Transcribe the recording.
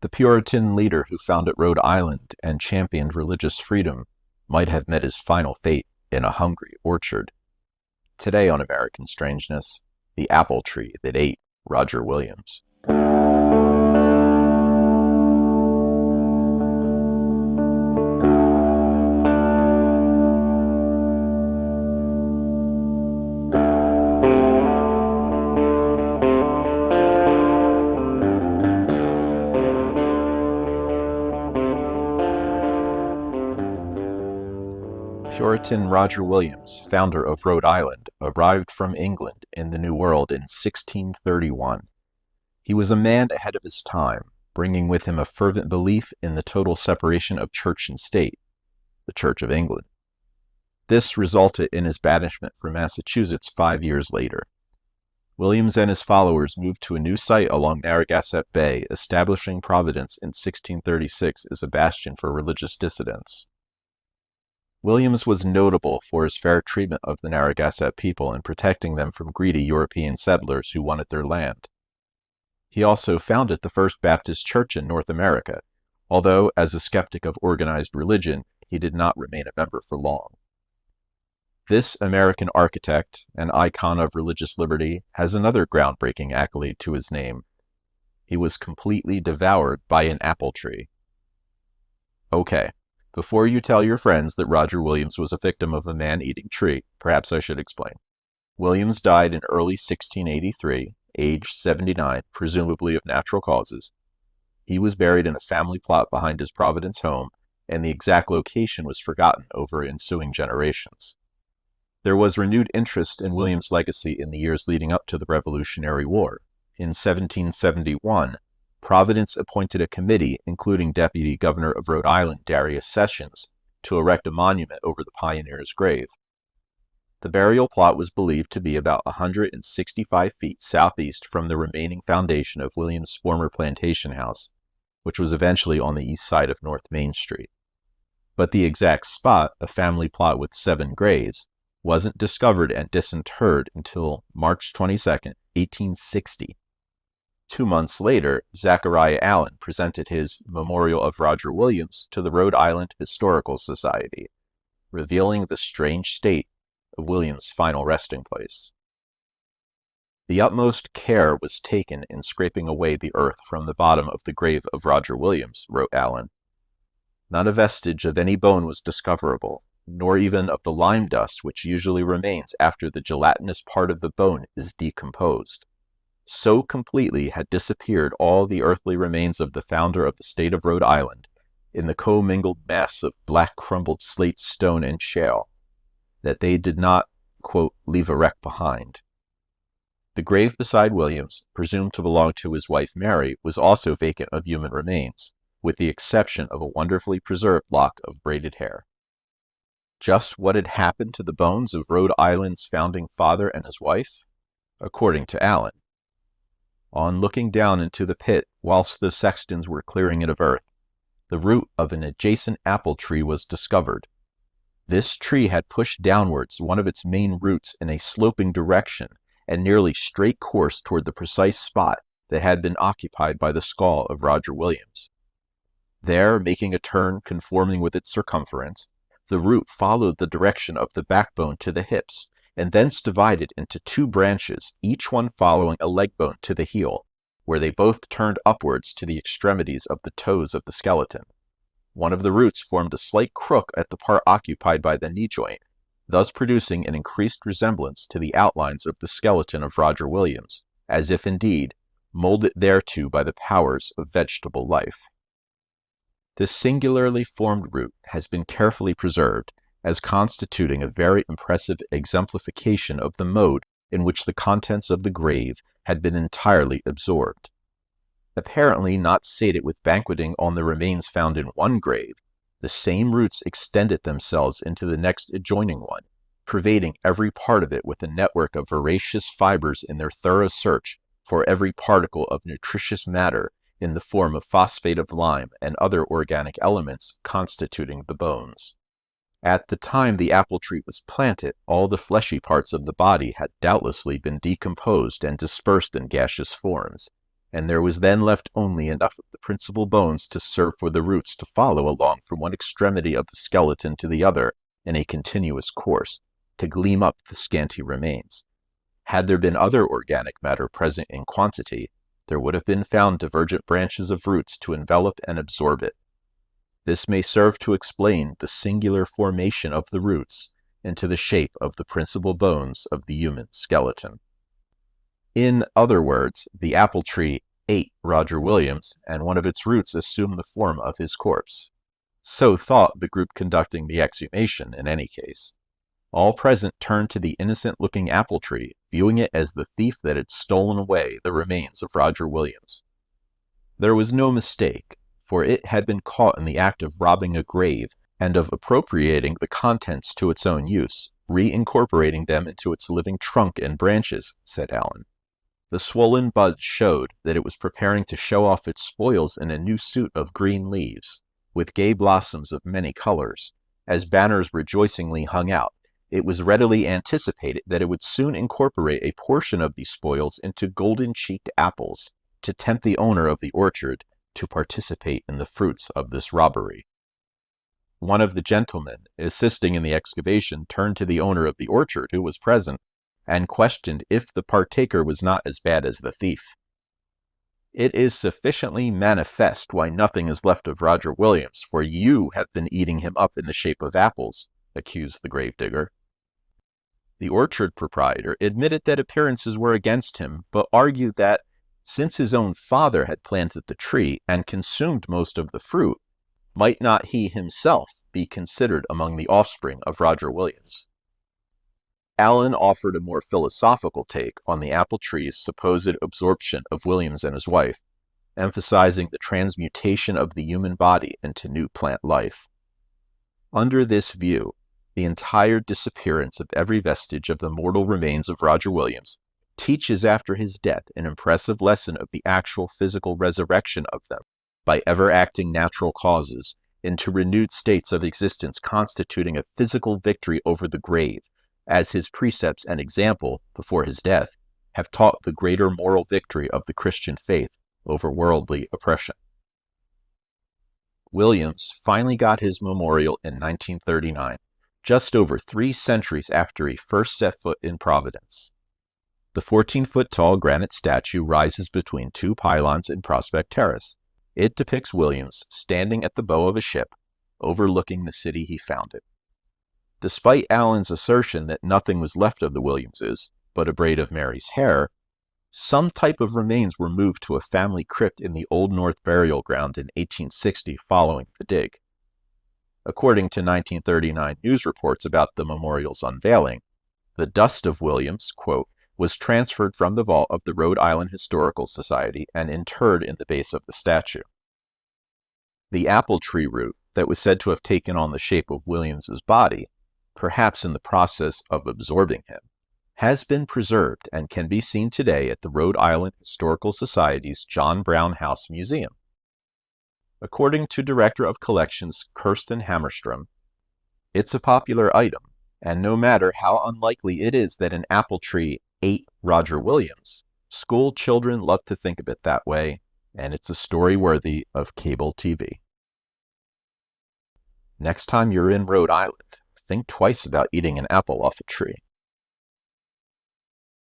The Puritan leader who founded Rhode Island and championed religious freedom might have met his final fate in a hungry orchard. Today on American Strangeness, the apple tree that ate Roger Williams. Puritan Roger Williams, founder of Rhode Island, arrived from England in the New World in 1631. He was a man ahead of his time, bringing with him a fervent belief in the total separation of church and state, the Church of England. This resulted in his banishment from Massachusetts 5 years later. Williams and his followers moved to a new site along Narragansett Bay, establishing Providence in 1636 as a bastion for religious dissidents. Williams was notable for his fair treatment of the Narragansett people and protecting them from greedy European settlers who wanted their land. He also founded the first Baptist church in North America, although as a skeptic of organized religion, he did not remain a member for long. This American architect, an icon of religious liberty, has another groundbreaking accolade to his name. He was completely devoured by an apple tree. Okay. Before you tell your friends that Roger Williams was a victim of a man-eating tree, perhaps I should explain. Williams died in early 1683, aged 79, presumably of natural causes. He was buried in a family plot behind his Providence home, and the exact location was forgotten over ensuing generations. There was renewed interest in Williams' legacy in the years leading up to the Revolutionary War. In 1771, Providence appointed a committee, including Deputy Governor of Rhode Island Darius Sessions, to erect a monument over the pioneer's grave. The burial plot was believed to be about 165 feet southeast from the remaining foundation of Williams' former plantation house, which was eventually on the east side of North Main Street. But the exact spot, a family plot with 7 graves, wasn't discovered and disinterred until March 22, 1860. 2 months later, Zachariah Allen presented his Memorial of Roger Williams to the Rhode Island Historical Society, revealing the strange state of Williams' final resting place. The utmost care was taken in scraping away the earth from the bottom of the grave of Roger Williams, wrote Allen. Not a vestige of any bone was discoverable, nor even of the lime dust which usually remains after the gelatinous part of the bone is decomposed. So completely had disappeared all the earthly remains of the founder of the state of Rhode Island in the commingled mass of black crumbled slate, stone, and shale, that they did not, quote, leave a wreck behind. The grave beside Williams, presumed to belong to his wife Mary, was also vacant of human remains, with the exception of a wonderfully preserved lock of braided hair. Just what had happened to the bones of Rhode Island's founding father and his wife? According to Allen, on looking down into the pit whilst the sextons were clearing it of earth, the root of an adjacent apple tree was discovered. This tree had pushed downwards one of its main roots in a sloping direction and nearly straight course toward the precise spot that had been occupied by the skull of Roger Williams. There, making a turn conforming with its circumference, the root followed the direction of the backbone to the hips, and thence divided into 2 branches, each one following a leg bone to the heel, where they both turned upwards to the extremities of the toes of the skeleton. One of the roots formed a slight crook at the part occupied by the knee joint, thus producing an increased resemblance to the outlines of the skeleton of Roger Williams, as if indeed molded thereto by the powers of vegetable life. This singularly formed root has been carefully preserved, as constituting a very impressive exemplification of the mode in which the contents of the grave had been entirely absorbed. Apparently not sated with banqueting on the remains found in one grave, the same roots extended themselves into the next adjoining one, pervading every part of it with a network of voracious fibers in their thorough search for every particle of nutritious matter in the form of phosphate of lime and other organic elements constituting the bones. At the time the apple tree was planted, all the fleshy parts of the body had doubtlessly been decomposed and dispersed in gaseous forms, and there was then left only enough of the principal bones to serve for the roots to follow along from one extremity of the skeleton to the other in a continuous course, to gleam up the scanty remains. Had there been other organic matter present in quantity, there would have been found divergent branches of roots to envelop and absorb it. This may serve to explain the singular formation of the roots into the shape of the principal bones of the human skeleton. In other words, the apple tree ate Roger Williams, and one of its roots assumed the form of his corpse. So thought the group conducting the exhumation in any case. All present turned to the innocent-looking apple tree, viewing it as the thief that had stolen away the remains of Roger Williams. There was no mistake, for it had been caught in the act of robbing a grave and of appropriating the contents to its own use, reincorporating them into its living trunk and branches, said Allen. The swollen buds showed that it was preparing to show off its spoils in a new suit of green leaves, with gay blossoms of many colors. As banners rejoicingly hung out, it was readily anticipated that it would soon incorporate a portion of these spoils into golden-cheeked apples, to tempt the owner of the orchard to participate in the fruits of this robbery. One of the gentlemen assisting in the excavation turned to the owner of the orchard, who was present, and questioned if the partaker was not as bad as the thief. "It is sufficiently manifest why nothing is left of Roger Williams, for you have been eating him up in the shape of apples," accused the gravedigger. The orchard proprietor admitted that appearances were against him, but argued that, since his own father had planted the tree and consumed most of the fruit, might not he himself be considered among the offspring of Roger Williams? Allen offered a more philosophical take on the apple tree's supposed absorption of Williams and his wife, emphasizing the transmutation of the human body into new plant life. Under this view, the entire disappearance of every vestige of the mortal remains of Roger Williams teaches after his death an impressive lesson of the actual physical resurrection of them by ever-acting natural causes into renewed states of existence, constituting a physical victory over the grave, as his precepts and example, before his death, have taught the greater moral victory of the Christian faith over worldly oppression. Williams finally got his memorial in 1939, just over 3 centuries after he first set foot in Providence. The 14-foot-tall granite statue rises between 2 pylons in Prospect Terrace. It depicts Williams standing at the bow of a ship, overlooking the city he founded. Despite Allen's assertion that nothing was left of the Williamses but a braid of Mary's hair, some type of remains were moved to a family crypt in the Old North Burial Ground in 1860 following the dig. According to 1939 news reports about the memorial's unveiling, the dust of Williams, quote, was transferred from the vault of the Rhode Island Historical Society and interred in the base of the statue. The apple tree root that was said to have taken on the shape of Williams's body, perhaps in the process of absorbing him, has been preserved and can be seen today at the Rhode Island Historical Society's John Brown House Museum. According to Director of Collections Kirsten Hammerstrom, it's a popular item, and no matter how unlikely it is that an apple tree ate Roger Williams, school children love to think of it that way, and it's a story worthy of cable TV. Next time you're in Rhode Island, think twice about eating an apple off a tree.